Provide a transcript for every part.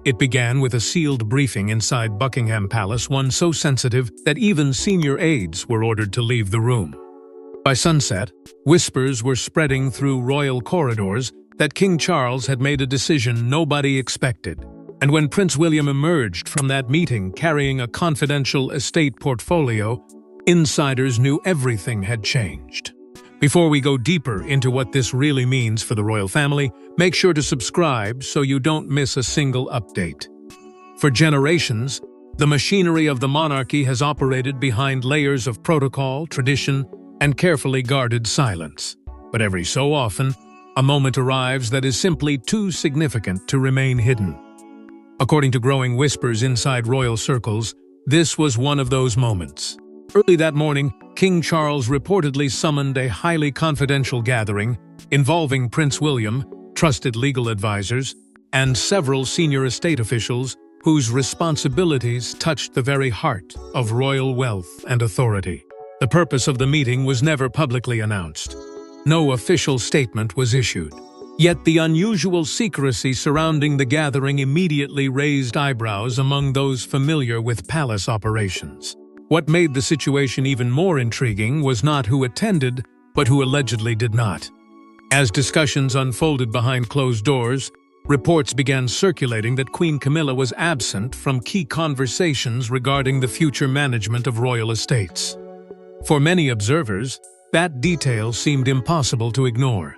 It began with a sealed briefing inside Buckingham Palace, one so sensitive that even senior aides were ordered to leave the room. By sunset, whispers were spreading through royal corridors that King Charles had made a decision nobody expected. And when Prince William emerged from that meeting carrying a confidential estate portfolio, insiders knew everything had changed. Before we go deeper into what this really means for the royal family, make sure to subscribe so you don't miss a single update. For generations, the machinery of the monarchy has operated behind layers of protocol, tradition, and carefully guarded silence. But every so often, a moment arrives that is simply too significant to remain hidden. According to growing whispers inside royal circles, this was one of those moments. Early that morning, King Charles reportedly summoned a highly confidential gathering involving Prince William, trusted legal advisors, and several senior estate officials whose responsibilities touched the very heart of royal wealth and authority. The purpose of the meeting was never publicly announced. No official statement was issued. Yet the unusual secrecy surrounding the gathering immediately raised eyebrows among those familiar with palace operations. What made the situation even more intriguing was not who attended, but who allegedly did not. As discussions unfolded behind closed doors, reports began circulating that Queen Camilla was absent from key conversations regarding the future management of royal estates. For many observers, that detail seemed impossible to ignore.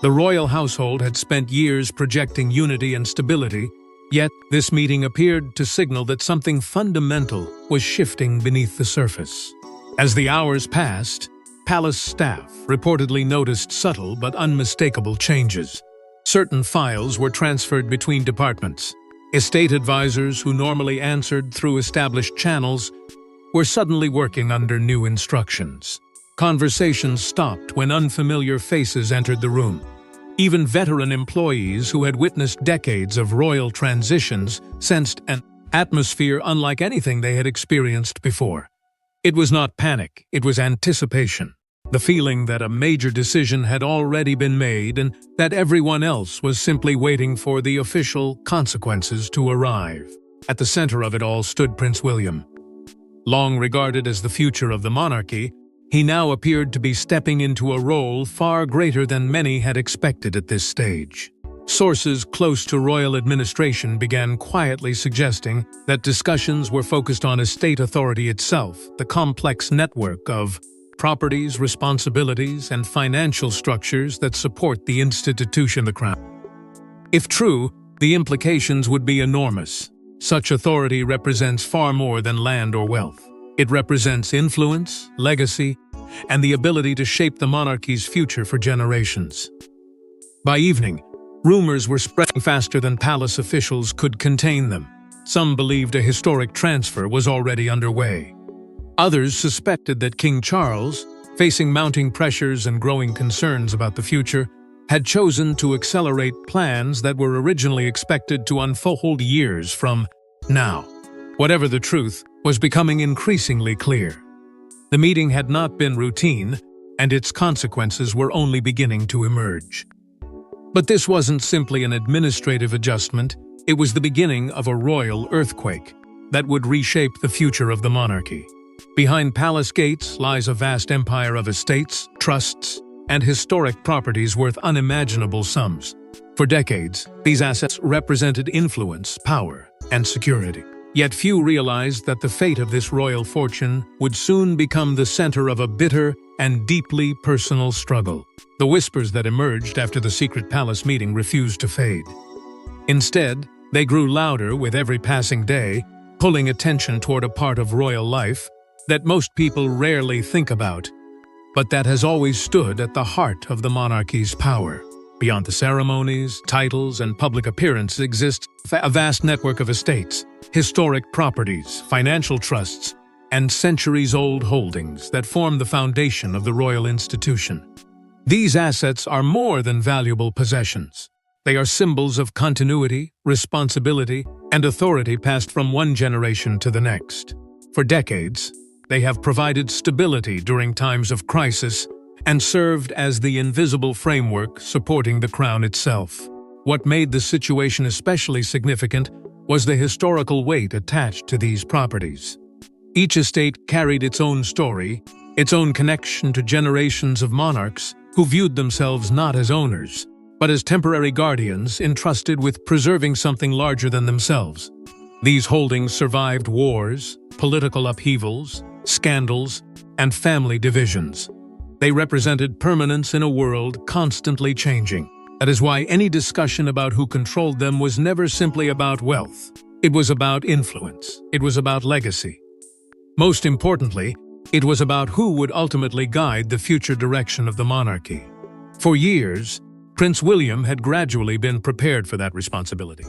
The royal household had spent years projecting unity and stability, yet this meeting appeared to signal that something fundamental was shifting beneath the surface. As the hours passed, palace staff reportedly noticed subtle but unmistakable changes. Certain files were transferred between departments. Estate advisors who normally answered through established channels were suddenly working under new instructions. Conversations stopped when unfamiliar faces entered the room. Even veteran employees who had witnessed decades of royal transitions sensed an atmosphere unlike anything they had experienced before. It was not panic, it was anticipation. The feeling that a major decision had already been made and that everyone else was simply waiting for the official consequences to arrive. At the center of it all stood Prince William. Long regarded as the future of the monarchy, he now appeared to be stepping into a role far greater than many had expected at this stage. Sources close to royal administration began quietly suggesting that discussions were focused on estate authority itself, the complex network of properties, responsibilities, and financial structures that support the institution, the crown. If true, the implications would be enormous. Such authority represents far more than land or wealth. It represents influence, legacy, and the ability to shape the monarchy's future for generations. By evening, rumors were spreading faster than palace officials could contain them. Some believed a historic transfer was already underway. Others suspected that King Charles, facing mounting pressures and growing concerns about the future, had chosen to accelerate plans that were originally expected to unfold years from now. Whatever the truth, was becoming increasingly clear. The meeting had not been routine, and its consequences were only beginning to emerge. But this wasn't simply an administrative adjustment, it was the beginning of a royal earthquake that would reshape the future of the monarchy. Behind palace gates lies a vast empire of estates, trusts, and historic properties worth unimaginable sums. For decades, these assets represented influence, power, and security. Yet few realized that the fate of this royal fortune would soon become the center of a bitter and deeply personal struggle. The whispers that emerged after the secret palace meeting refused to fade. Instead, they grew louder with every passing day, pulling attention toward a part of royal life that most people rarely think about, but that has always stood at the heart of the monarchy's power. Beyond the ceremonies, titles, and public appearances exists a vast network of estates, historic properties, financial trusts, and centuries-old holdings that form the foundation of the royal institution. These assets are more than valuable possessions. They are symbols of continuity, responsibility, and authority passed from one generation to the next. For decades, they have provided stability during times of crisis and served as the invisible framework supporting the crown itself. What made the situation especially significant was the historical weight attached to these properties. Each estate carried its own story, its own connection to generations of monarchs who viewed themselves not as owners, but as temporary guardians entrusted with preserving something larger than themselves. These holdings survived wars, political upheavals, scandals, and family divisions. They represented permanence in a world constantly changing. That is why any discussion about who controlled them was never simply about wealth. It was about influence. It was about legacy. Most importantly, it was about who would ultimately guide the future direction of the monarchy. For years, Prince William had gradually been prepared for that responsibility.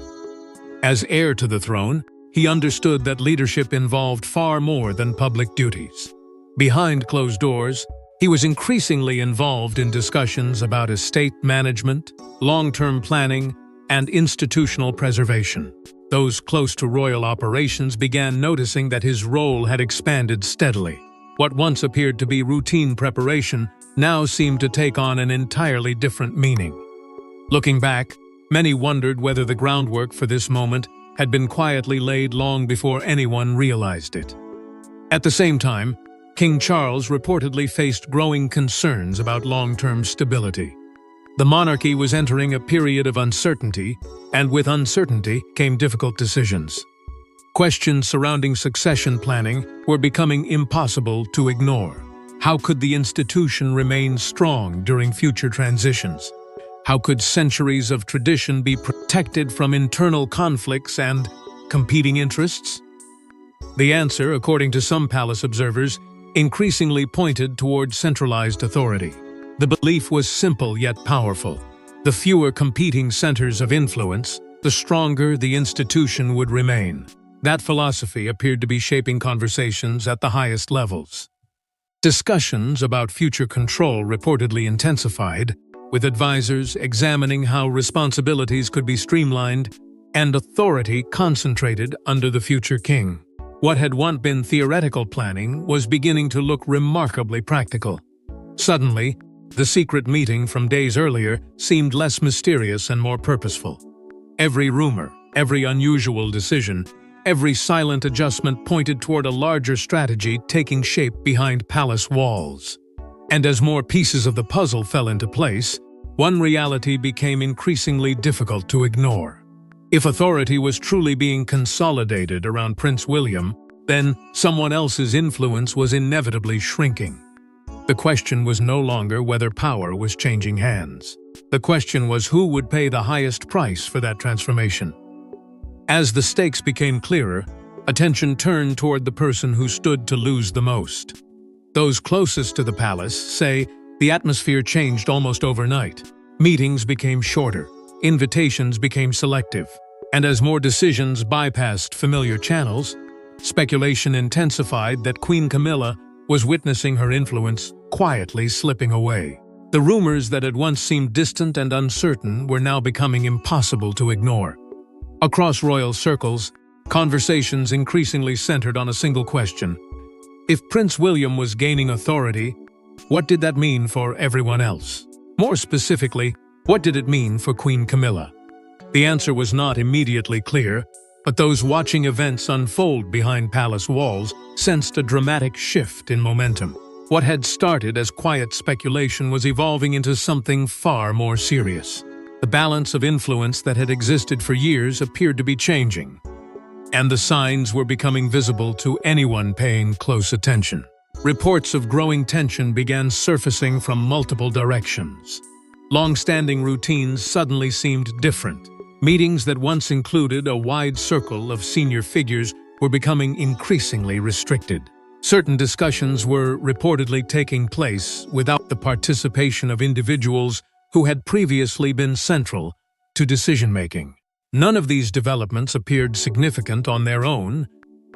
As heir to the throne, he understood that leadership involved far more than public duties. Behind closed doors, he was increasingly involved in discussions about estate management, long-term planning, and institutional preservation. Those close to royal operations began noticing that his role had expanded steadily. What once appeared to be routine preparation now seemed to take on an entirely different meaning. Looking back, many wondered whether the groundwork for this moment had been quietly laid long before anyone realized it. At the same time, King Charles reportedly faced growing concerns about long-term stability. The monarchy was entering a period of uncertainty, and with uncertainty came difficult decisions. Questions surrounding succession planning were becoming impossible to ignore. How could the institution remain strong during future transitions? How could centuries of tradition be protected from internal conflicts and competing interests? The answer, according to some palace observers, increasingly pointed toward centralized authority. The belief was simple yet powerful. The fewer competing centers of influence, the stronger the institution would remain. That philosophy appeared to be shaping conversations at the highest levels. Discussions about future control reportedly intensified, with advisors examining how responsibilities could be streamlined and authority concentrated under the future king. What had once been theoretical planning was beginning to look remarkably practical. Suddenly, the secret meeting from days earlier seemed less mysterious and more purposeful. Every rumor, every unusual decision, every silent adjustment pointed toward a larger strategy taking shape behind palace walls. And as more pieces of the puzzle fell into place, one reality became increasingly difficult to ignore. If authority was truly being consolidated around Prince William, then someone else's influence was inevitably shrinking. The question was no longer whether power was changing hands. The question was who would pay the highest price for that transformation. As the stakes became clearer, attention turned toward the person who stood to lose the most. Those closest to the palace say the atmosphere changed almost overnight. Meetings became shorter, invitations became selective, and as more decisions bypassed familiar channels, speculation intensified that Queen Camilla was witnessing her influence quietly slipping away. The rumors that had once seemed distant and uncertain were now becoming impossible to ignore. Across royal circles, conversations increasingly centered on a single question. If Prince William was gaining authority, what did that mean for everyone else? More specifically, what did it mean for Queen Camilla? The answer was not immediately clear, but those watching events unfold behind palace walls sensed a dramatic shift in momentum. What had started as quiet speculation was evolving into something far more serious. The balance of influence that had existed for years appeared to be changing, and the signs were becoming visible to anyone paying close attention. Reports of growing tension began surfacing from multiple directions. Long-standing routines suddenly seemed different. Meetings that once included a wide circle of senior figures were becoming increasingly restricted. Certain discussions were reportedly taking place without the participation of individuals who had previously been central to decision-making. None of these developments appeared significant on their own,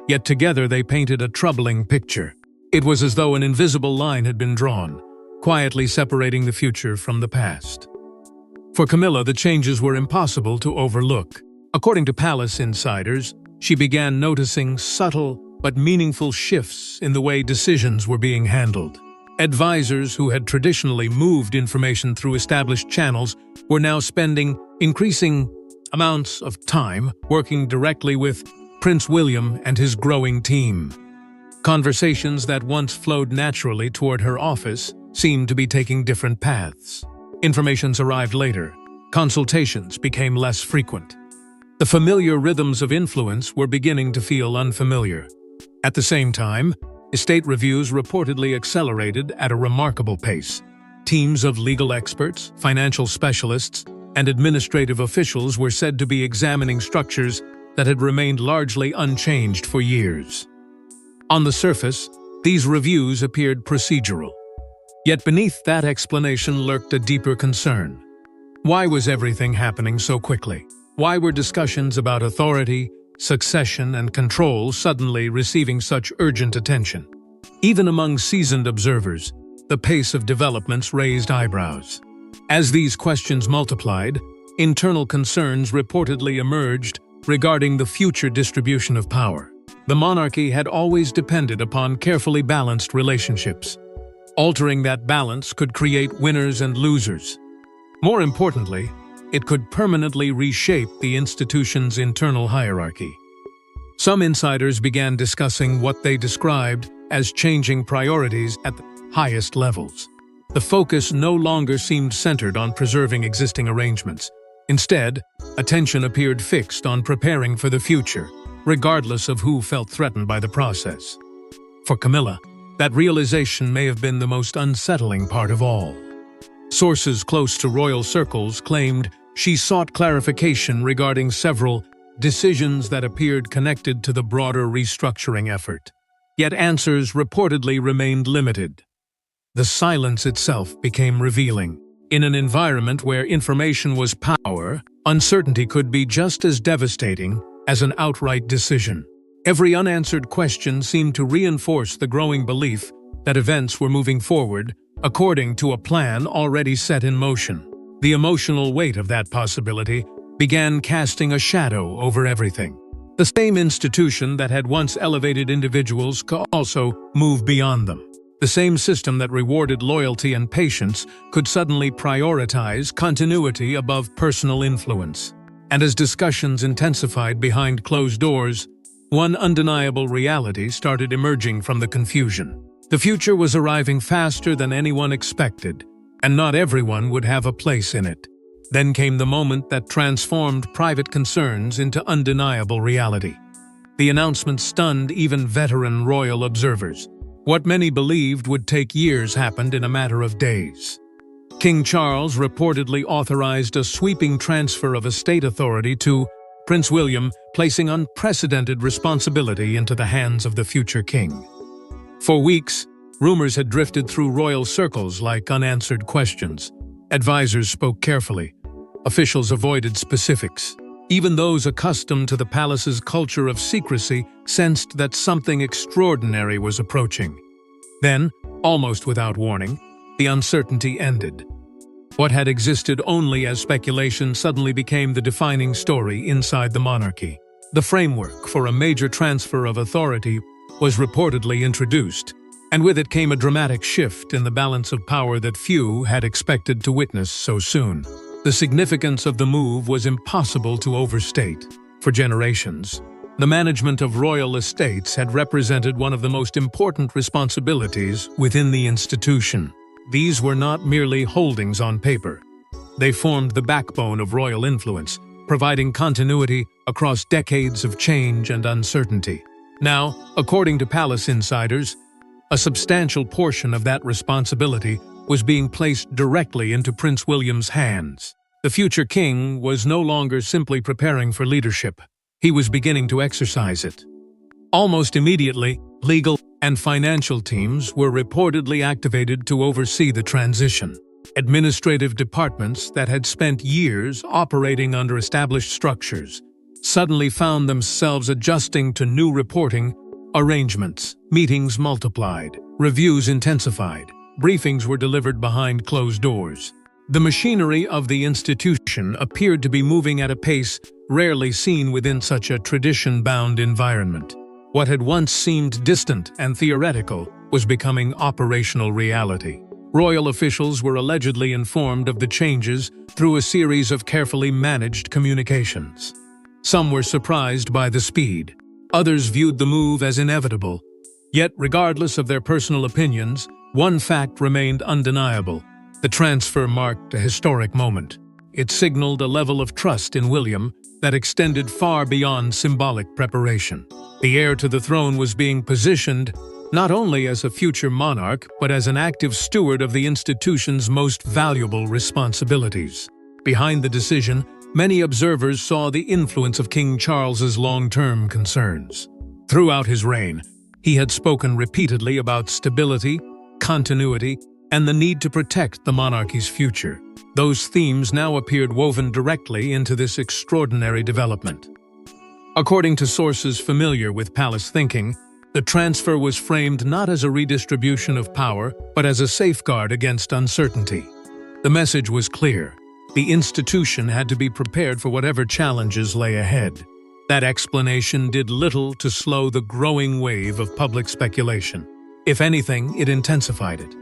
yet together they painted a troubling picture. It was as though an invisible line had been drawn, quietly separating the future from the past. For Camilla, the changes were impossible to overlook. According to palace insiders, she began noticing subtle but meaningful shifts in the way decisions were being handled. Advisors who had traditionally moved information through established channels were now spending increasing amounts of time working directly with Prince William and his growing team. Conversations that once flowed naturally toward her office seemed to be taking different paths. Informations arrived later. Consultations became less frequent. The familiar rhythms of influence were beginning to feel unfamiliar. At the same time, estate reviews reportedly accelerated at a remarkable pace. Teams of legal experts, financial specialists, and administrative officials were said to be examining structures that had remained largely unchanged for years. On the surface, these reviews appeared procedural. Yet beneath that explanation lurked a deeper concern. Why was everything happening so quickly? Why were discussions about authority, succession, and control suddenly receiving such urgent attention? Even among seasoned observers, the pace of developments raised eyebrows. As these questions multiplied, internal concerns reportedly emerged regarding the future distribution of power. The monarchy had always depended upon carefully balanced relationships. Altering that balance could create winners and losers. More importantly, it could permanently reshape the institution's internal hierarchy. Some insiders began discussing what they described as changing priorities at the highest levels. The focus no longer seemed centered on preserving existing arrangements. Instead, attention appeared fixed on preparing for the future, regardless of who felt threatened by the process. For Camilla, that realization may have been the most unsettling part of all. Sources close to royal circles claimed she sought clarification regarding several decisions that appeared connected to the broader restructuring effort. Yet answers reportedly remained limited. The silence itself became revealing. In an environment where information was power, uncertainty could be just as devastating as an outright decision. Every unanswered question seemed to reinforce the growing belief that events were moving forward according to a plan already set in motion. The emotional weight of that possibility began casting a shadow over everything. The same institution that had once elevated individuals could also move beyond them. The same system that rewarded loyalty and patience could suddenly prioritize continuity above personal influence. And as discussions intensified behind closed doors, one undeniable reality started emerging from the confusion. The future was arriving faster than anyone expected, and not everyone would have a place in it. Then came the moment that transformed private concerns into undeniable reality. The announcement stunned even veteran royal observers. What many believed would take years happened in a matter of days. King Charles reportedly authorized a sweeping transfer of estate authority to Prince William, placing unprecedented responsibility into the hands of the future king. For weeks, rumors had drifted through royal circles like unanswered questions. Advisors spoke carefully. Officials avoided specifics. Even those accustomed to the palace's culture of secrecy sensed that something extraordinary was approaching. Then, almost without warning, the uncertainty ended. What had existed only as speculation suddenly became the defining story inside the monarchy. The framework for a major transfer of authority was reportedly introduced, and with it came a dramatic shift in the balance of power that few had expected to witness so soon. The significance of the move was impossible to overstate. For generations, the management of royal estates had represented one of the most important responsibilities within the institution. These were not merely holdings on paper. They formed the backbone of royal influence, providing continuity across decades of change and uncertainty. Now, according to palace insiders, a substantial portion of that responsibility was being placed directly into Prince William's hands. The future king was no longer simply preparing for leadership. He was beginning to exercise it. Almost immediately, legal and financial teams were reportedly activated to oversee the transition. Administrative departments that had spent years operating under established structures suddenly found themselves adjusting to new reporting arrangements. Meetings multiplied, reviews intensified, briefings were delivered behind closed doors. The machinery of the institution appeared to be moving at a pace rarely seen within such a tradition-bound environment. What had once seemed distant and theoretical was becoming operational reality. Royal officials were allegedly informed of the changes through a series of carefully managed communications. Some were surprised by the speed. Others viewed the move as inevitable. Yet, regardless of their personal opinions, one fact remained undeniable. The transfer marked a historic moment. It signaled a level of trust in William that extended far beyond symbolic preparation. The heir to the throne was being positioned not only as a future monarch, but as an active steward of the institution's most valuable responsibilities. Behind the decision, many observers saw the influence of King Charles's long-term concerns. Throughout his reign, he had spoken repeatedly about stability, continuity, and the need to protect the monarchy's future. Those themes now appeared woven directly into this extraordinary development. According to sources familiar with palace thinking, the transfer was framed not as a redistribution of power, but as a safeguard against uncertainty. The message was clear. The institution had to be prepared for whatever challenges lay ahead. That explanation did little to slow the growing wave of public speculation. If anything, it intensified it.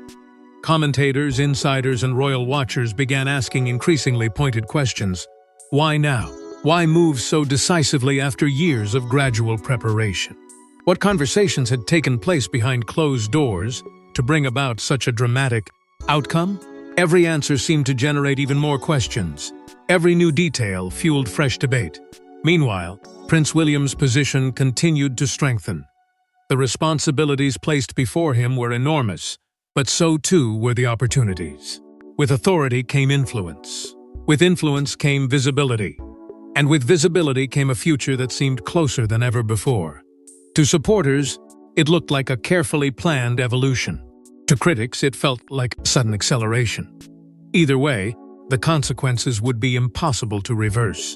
Commentators, insiders, and royal watchers began asking increasingly pointed questions. Why now? Why move so decisively after years of gradual preparation? What conversations had taken place behind closed doors to bring about such a dramatic outcome? Every answer seemed to generate even more questions. Every new detail fueled fresh debate. Meanwhile, Prince William's position continued to strengthen. The responsibilities placed before him were enormous, but so too were the opportunities. With authority came influence. With influence came visibility. And with visibility came a future that seemed closer than ever before. To supporters, it looked like a carefully planned evolution. To critics, it felt like a sudden acceleration. Either way, the consequences would be impossible to reverse.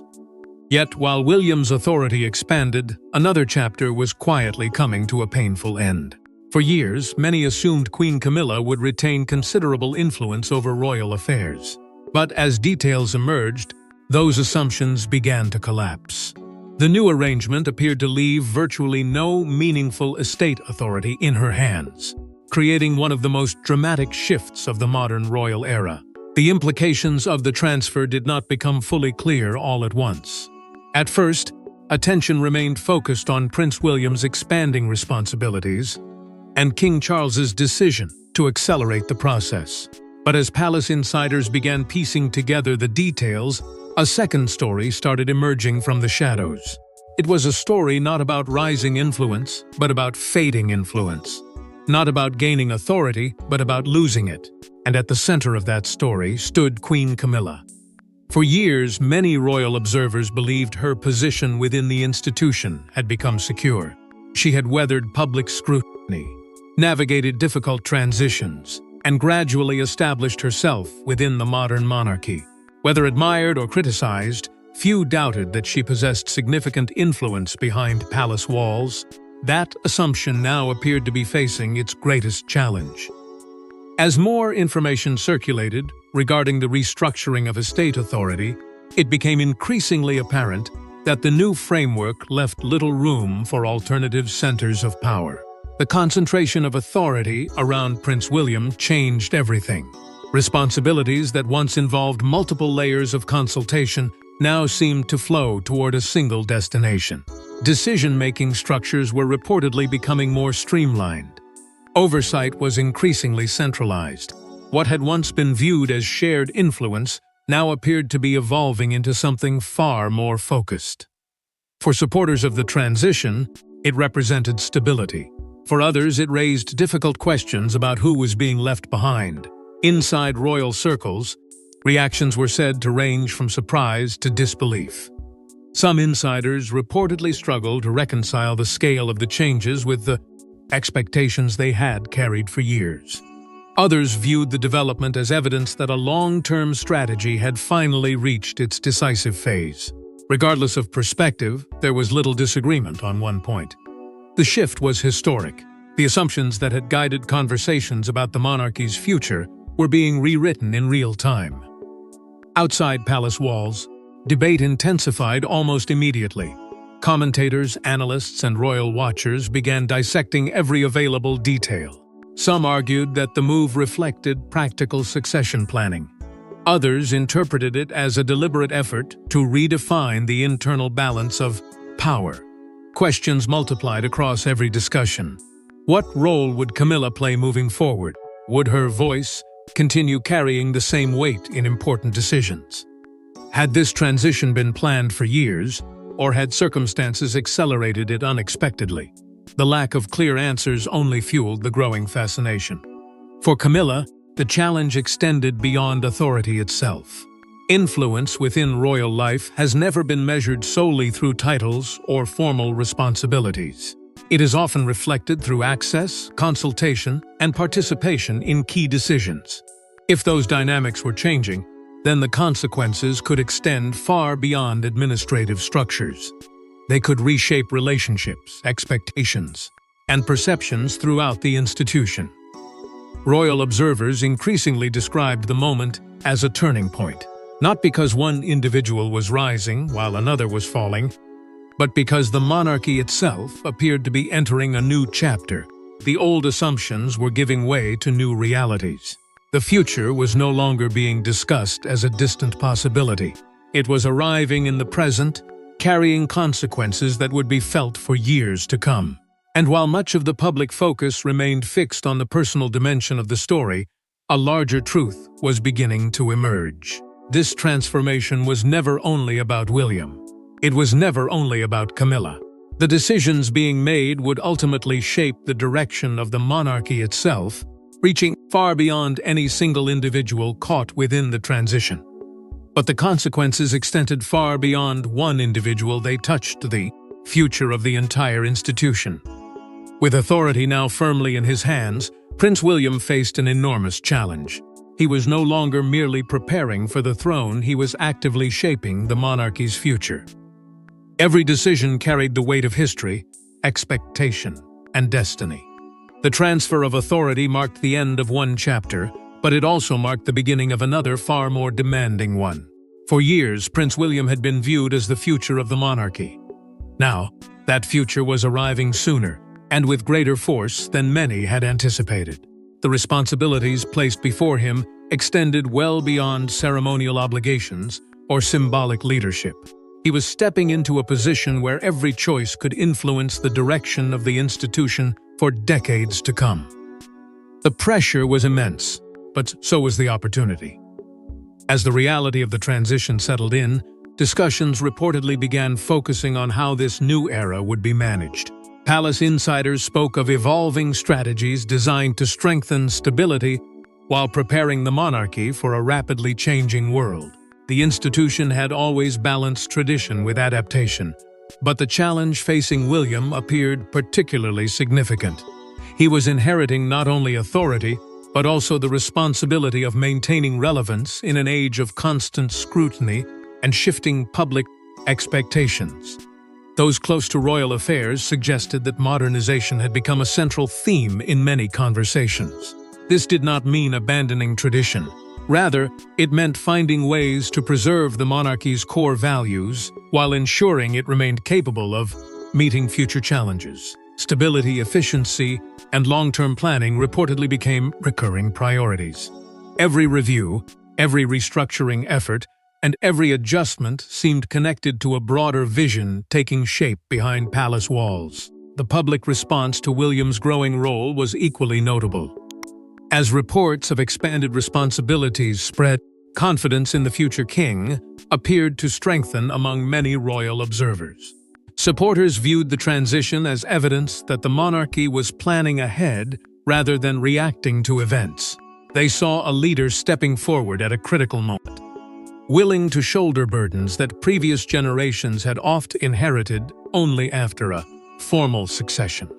Yet, while William's authority expanded, another chapter was quietly coming to a painful end. For years, many assumed Queen Camilla would retain considerable influence over royal affairs. But as details emerged, those assumptions began to collapse. The new arrangement appeared to leave virtually no meaningful estate authority in her hands, creating one of the most dramatic shifts of the modern royal era. The implications of the transfer did not become fully clear all at once. At first, attention remained focused on Prince William's expanding responsibilities and King Charles's decision to accelerate the process. But as palace insiders began piecing together the details, a second story started emerging from the shadows. It was a story not about rising influence, but about fading influence. Not about gaining authority, but about losing it. And at the center of that story stood Queen Camilla. For years, many royal observers believed her position within the institution had become secure. She had weathered public scrutiny, navigated difficult transitions, and gradually established herself within the modern monarchy. Whether admired or criticized, few doubted that she possessed significant influence behind palace walls. That assumption now appeared to be facing its greatest challenge. As more information circulated regarding the restructuring of estate authority, it became increasingly apparent that the new framework left little room for alternative centers of power. The concentration of authority around Prince William changed everything. Responsibilities that once involved multiple layers of consultation now seemed to flow toward a single destination. Decision-making structures were reportedly becoming more streamlined. Oversight was increasingly centralized. What had once been viewed as shared influence now appeared to be evolving into something far more focused. For supporters of the transition, it represented stability. For others, it raised difficult questions about who was being left behind. Inside royal circles, reactions were said to range from surprise to disbelief. Some insiders reportedly struggled to reconcile the scale of the changes with the expectations they had carried for years. Others viewed the development as evidence that a long-term strategy had finally reached its decisive phase. Regardless of perspective, there was little disagreement on one point. The shift was historic. The assumptions that had guided conversations about the monarchy's future were being rewritten in real time. Outside palace walls, debate intensified almost immediately. Commentators, analysts, and royal watchers began dissecting every available detail. Some argued that the move reflected practical succession planning. Others interpreted it as a deliberate effort to redefine the internal balance of power. Questions multiplied across every discussion. What role would Camilla play moving forward? Would her voice continue carrying the same weight in important decisions? Had this transition been planned for years, or had circumstances accelerated it unexpectedly? The lack of clear answers only fueled the growing fascination. For Camilla, the challenge extended beyond authority itself. Influence within royal life has never been measured solely through titles or formal responsibilities. It is often reflected through access, consultation, and participation in key decisions. If those dynamics were changing, then the consequences could extend far beyond administrative structures. They could reshape relationships, expectations, and perceptions throughout the institution. Royal observers increasingly described the moment as a turning point, not because one individual was rising while another was falling, but because the monarchy itself appeared to be entering a new chapter. The old assumptions were giving way to new realities. The future was no longer being discussed as a distant possibility. It was arriving in the present, carrying consequences that would be felt for years to come. And while much of the public focus remained fixed on the personal dimension of the story, a larger truth was beginning to emerge. This transformation was never only about William. It was never only about Camilla. The decisions being made would ultimately shape the direction of the monarchy itself, reaching far beyond any single individual caught within the transition. But the consequences extended far beyond one individual. They touched the future of the entire institution. With authority now firmly in his hands, Prince William faced an enormous challenge. He was no longer merely preparing for the throne, he was actively shaping the monarchy's future. Every decision carried the weight of history, expectation, and destiny. The transfer of authority marked the end of one chapter, but it also marked the beginning of another far more demanding one. For years, Prince William had been viewed as the future of the monarchy. Now, that future was arriving sooner, and with greater force than many had anticipated. The responsibilities placed before him extended well beyond ceremonial obligations or symbolic leadership. He was stepping into a position where every choice could influence the direction of the institution for decades to come. The pressure was immense, but so was the opportunity. As the reality of the transition settled in, discussions reportedly began focusing on how this new era would be managed. Palace insiders spoke of evolving strategies designed to strengthen stability while preparing the monarchy for a rapidly changing world. The institution had always balanced tradition with adaptation, but the challenge facing William appeared particularly significant. He was inheriting not only authority, but also the responsibility of maintaining relevance in an age of constant scrutiny and shifting public expectations. Those close to royal affairs suggested that modernization had become a central theme in many conversations. This did not mean abandoning tradition. Rather, it meant finding ways to preserve the monarchy's core values while ensuring it remained capable of meeting future challenges. Stability, efficiency, and long-term planning reportedly became recurring priorities. Every review, every restructuring effort, and every adjustment seemed connected to a broader vision taking shape behind palace walls. The public response to William's growing role was equally notable. As reports of expanded responsibilities spread, confidence in the future king appeared to strengthen among many royal observers. Supporters viewed the transition as evidence that the monarchy was planning ahead rather than reacting to events. They saw a leader stepping forward at a critical moment, willing to shoulder burdens that previous generations had oft inherited only after a formal succession.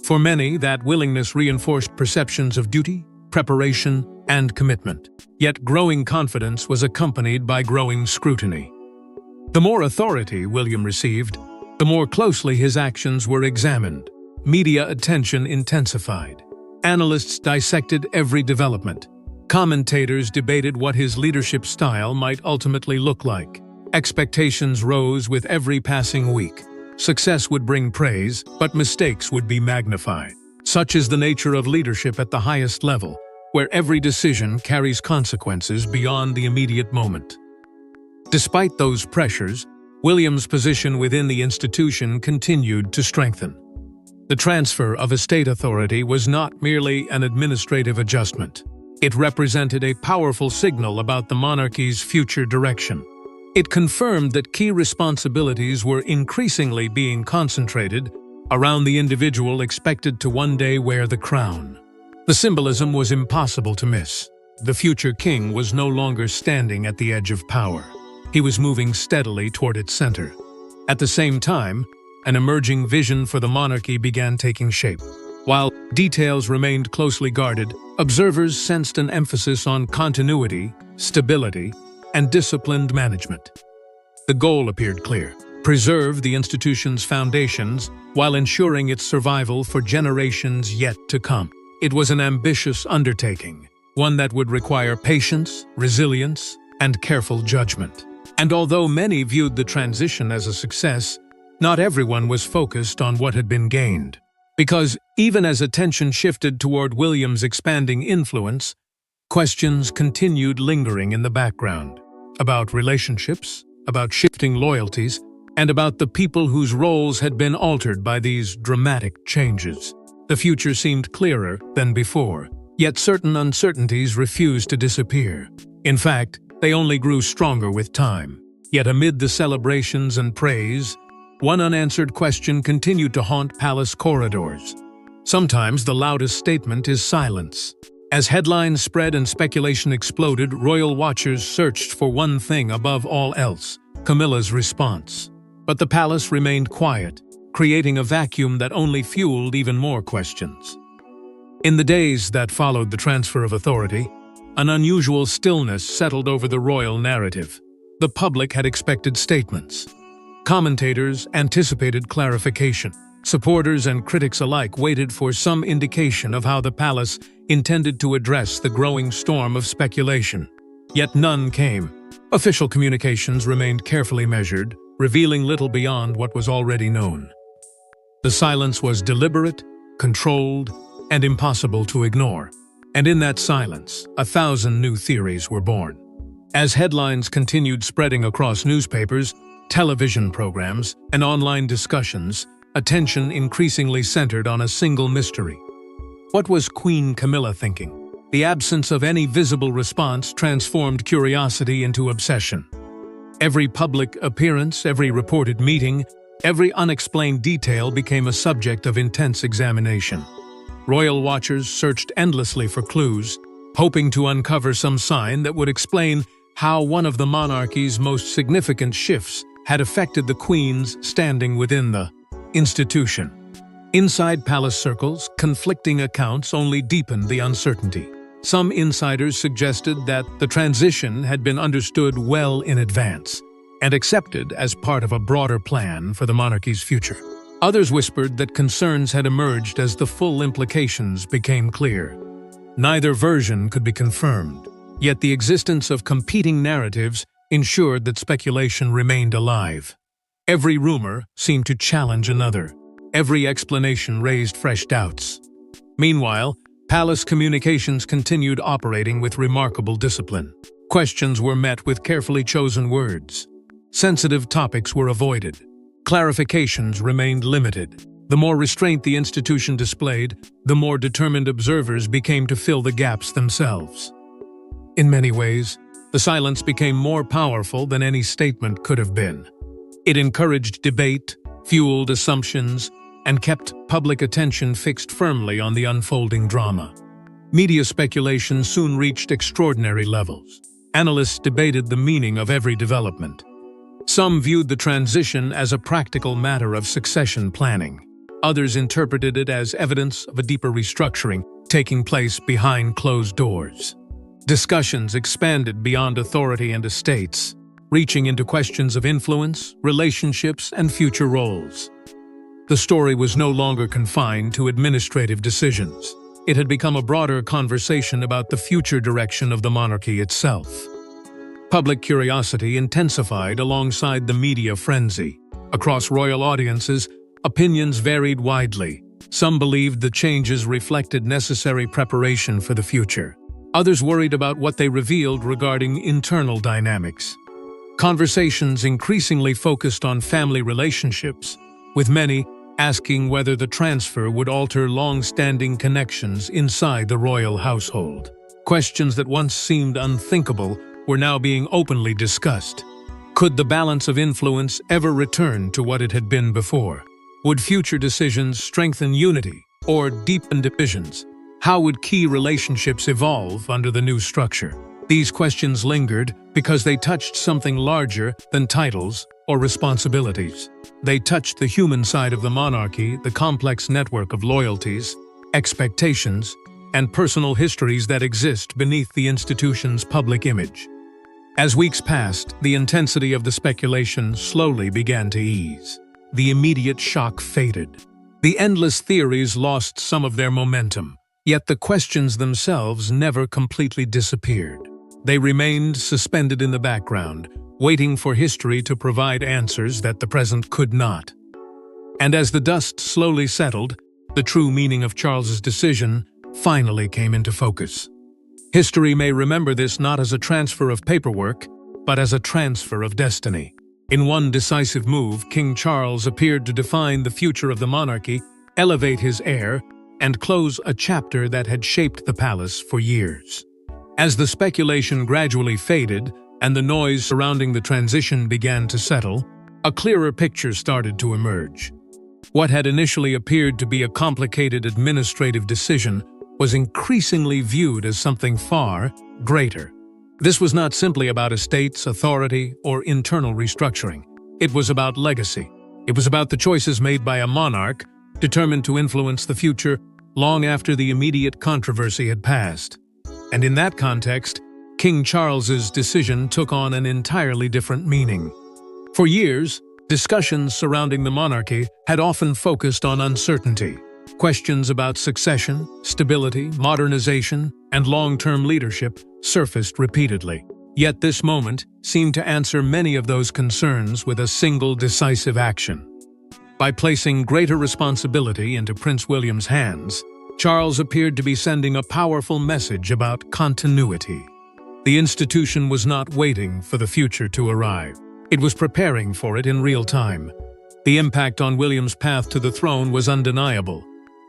For many, that willingness reinforced perceptions of duty, preparation, and commitment. Yet growing confidence was accompanied by growing scrutiny. The more authority William received, the more closely his actions were examined. Media attention intensified. Analysts dissected every development. Commentators debated what his leadership style might ultimately look like. Expectations rose with every passing week. Success would bring praise, but mistakes would be magnified. Some Such is the nature of leadership at the highest level, where every decision carries consequences beyond the immediate moment. Despite those pressures, William's position within the institution continued to strengthen. The transfer of estate authority was not merely an administrative adjustment. It represented a powerful signal about the monarchy's future direction. It confirmed that key responsibilities were increasingly being concentrated around the individual expected to one day wear the crown. The symbolism was impossible to miss. The future king was no longer standing at the edge of power. He was moving steadily toward its center. At the same time, an emerging vision for the monarchy began taking shape. While details remained closely guarded, observers sensed an emphasis on continuity, stability, and disciplined management. The goal appeared clear: preserve the institution's foundations while ensuring its survival for generations yet to come. It was an ambitious undertaking, one that would require patience, resilience, and careful judgment. And although many viewed the transition as a success, not everyone was focused on what had been gained. Because even as attention shifted toward William's expanding influence, questions continued lingering in the background about relationships, about shifting loyalties, and about the people whose roles had been altered by these dramatic changes. The future seemed clearer than before, yet certain uncertainties refused to disappear. In fact, they only grew stronger with time. Yet amid the celebrations and praise, one unanswered question continued to haunt palace corridors. Sometimes the loudest statement is silence. As headlines spread and speculation exploded, royal watchers searched for one thing above all else: Camilla's response. But the palace remained quiet, creating a vacuum that only fueled even more questions. In the days that followed the transfer of authority, an unusual stillness settled over the royal narrative. The public had expected statements. Commentators anticipated clarification. Supporters and critics alike waited for some indication of how the palace intended to address the growing storm of speculation. Yet none came. Official communications remained carefully measured, revealing little beyond what was already known. The silence was deliberate, controlled, and impossible to ignore. And in that silence, 1,000 new theories were born. As headlines continued spreading across newspapers, television programs, and online discussions, attention increasingly centered on a single mystery. What was Queen Camilla thinking? The absence of any visible response transformed curiosity into obsession. Every public appearance, every reported meeting, every unexplained detail became a subject of intense examination. Royal watchers searched endlessly for clues, hoping to uncover some sign that would explain how one of the monarchy's most significant shifts had affected the Queen's standing within the institution. Inside palace circles, conflicting accounts only deepened the uncertainty. Some insiders suggested that the transition had been understood well in advance and accepted as part of a broader plan for the monarchy's future. Others whispered that concerns had emerged as the full implications became clear. Neither version could be confirmed, yet the existence of competing narratives ensured that speculation remained alive. Every rumor seemed to challenge another. Every explanation raised fresh doubts. Meanwhile, palace communications continued operating with remarkable discipline. Questions were met with carefully chosen words. Sensitive topics were avoided. Clarifications remained limited. The more restraint the institution displayed, the more determined observers became to fill the gaps themselves. In many ways, the silence became more powerful than any statement could have been. It encouraged debate, fueled assumptions, and kept public attention fixed firmly on the unfolding drama. Media speculation soon reached extraordinary levels. Analysts debated the meaning of every development. Some viewed the transition as a practical matter of succession planning. Others interpreted it as evidence of a deeper restructuring taking place behind closed doors. Discussions expanded beyond authority and estates, reaching into questions of influence, relationships, and future roles. The story was no longer confined to administrative decisions. It had become a broader conversation about the future direction of the monarchy itself. Public curiosity intensified alongside the media frenzy. Across royal audiences, opinions varied widely. Some believed the changes reflected necessary preparation for the future. Others worried about what they revealed regarding internal dynamics. Conversations increasingly focused on family relationships, with many asking whether the transfer would alter long-standing connections inside the royal household. Questions that once seemed unthinkable were now being openly discussed. Could the balance of influence ever return to what it had been before? Would future decisions strengthen unity or deepen divisions? How would key relationships evolve under the new structure? These questions lingered because they touched something larger than titles or responsibilities. They touched the human side of the monarchy, the complex network of loyalties, expectations, and personal histories that exist beneath the institution's public image. As weeks passed, the intensity of the speculation slowly began to ease. The immediate shock faded. The endless theories lost some of their momentum, yet the questions themselves never completely disappeared. They remained suspended in the background, waiting for history to provide answers that the present could not. And as the dust slowly settled, the true meaning of Charles's decision finally came into focus. History may remember this not as a transfer of paperwork, but as a transfer of destiny. In one decisive move, King Charles appeared to define the future of the monarchy, elevate his heir, and close a chapter that had shaped the palace for years. As the speculation gradually faded and the noise surrounding the transition began to settle, a clearer picture started to emerge. What had initially appeared to be a complicated administrative decision was increasingly viewed as something far greater. This was not simply about estates, authority, or internal restructuring. It was about legacy. It was about the choices made by a monarch determined to influence the future long after the immediate controversy had passed. And in that context, King Charles's decision took on an entirely different meaning. For years, discussions surrounding the monarchy had often focused on uncertainty. Questions about succession, stability, modernization, and long-term leadership surfaced repeatedly. Yet this moment seemed to answer many of those concerns with a single decisive action. By placing greater responsibility into Prince William's hands, Charles appeared to be sending a powerful message about continuity. The institution was not waiting for the future to arrive. It was preparing for it in real time. The impact on William's path to the throne was undeniable.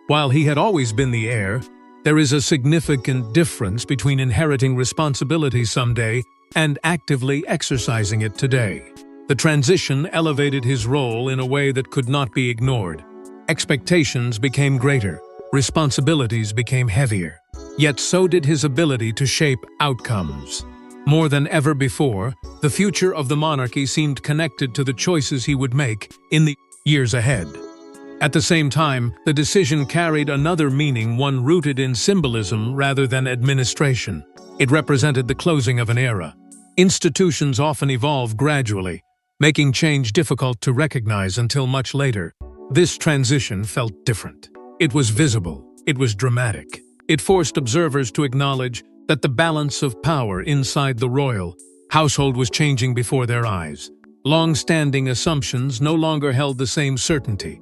While he had always been the heir, there is a significant difference between inheriting responsibility someday and actively exercising it today. The transition elevated his role in a way that could not be ignored. Expectations became greater, responsibilities became heavier. Yet so did his ability to shape outcomes. More than ever before, the future of the monarchy seemed connected to the choices he would make in the years ahead. At the same time, the decision carried another meaning, one rooted in symbolism rather than administration. It represented the closing of an era. Institutions often evolve gradually, making change difficult to recognize until much later. This transition felt different. It was visible. It was dramatic. It forced observers to acknowledge that the balance of power inside the royal household was changing before their eyes. Long-standing assumptions no longer held the same certainty.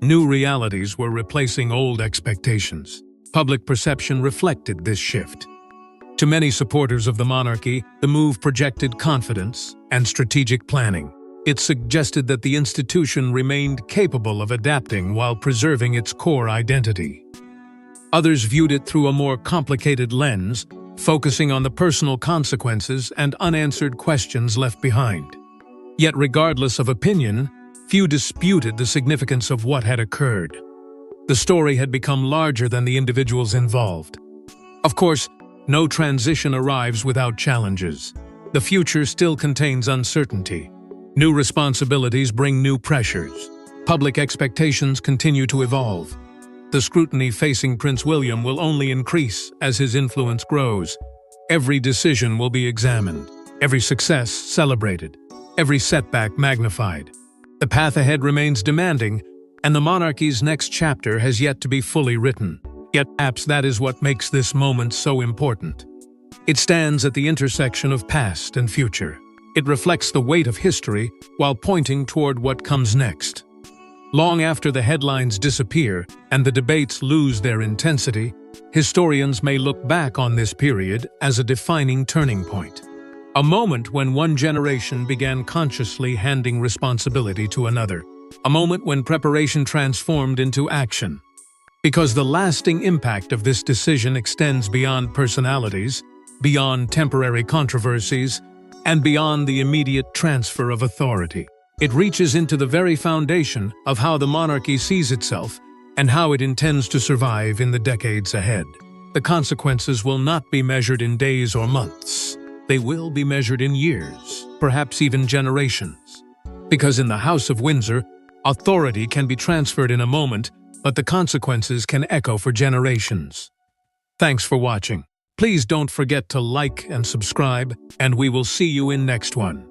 New realities were replacing old expectations. Public perception reflected this shift. To many supporters of the monarchy, the move projected confidence and strategic planning. It suggested that the institution remained capable of adapting while preserving its core identity. Others viewed it through a more complicated lens, focusing on the personal consequences and unanswered questions left behind. Yet regardless of opinion, few disputed the significance of what had occurred. The story had become larger than the individuals involved. Of course, no transition arrives without challenges. The future still contains uncertainty. New responsibilities bring new pressures. Public expectations continue to evolve. The scrutiny facing Prince William will only increase as his influence grows. Every decision will be examined, every success celebrated, every setback magnified. The path ahead remains demanding, and the monarchy's next chapter has yet to be fully written. Yet perhaps that is what makes this moment so important. It stands at the intersection of past and future. It reflects the weight of history while pointing toward what comes next. Long after the headlines disappear and the debates lose their intensity, historians may look back on this period as a defining turning point. A moment when one generation began consciously handing responsibility to another. A moment when preparation transformed into action. Because the lasting impact of this decision extends beyond personalities, beyond temporary controversies, and beyond the immediate transfer of authority. It reaches into the very foundation of how the monarchy sees itself and how it intends to survive in the decades ahead. The consequences will not be measured in days or months. They will be measured in years, perhaps even generations. Because in the House of Windsor, authority can be transferred in a moment, but the consequences can echo for generations. Thanks for watching. Please don't forget to like and subscribe, and we will see you in next one.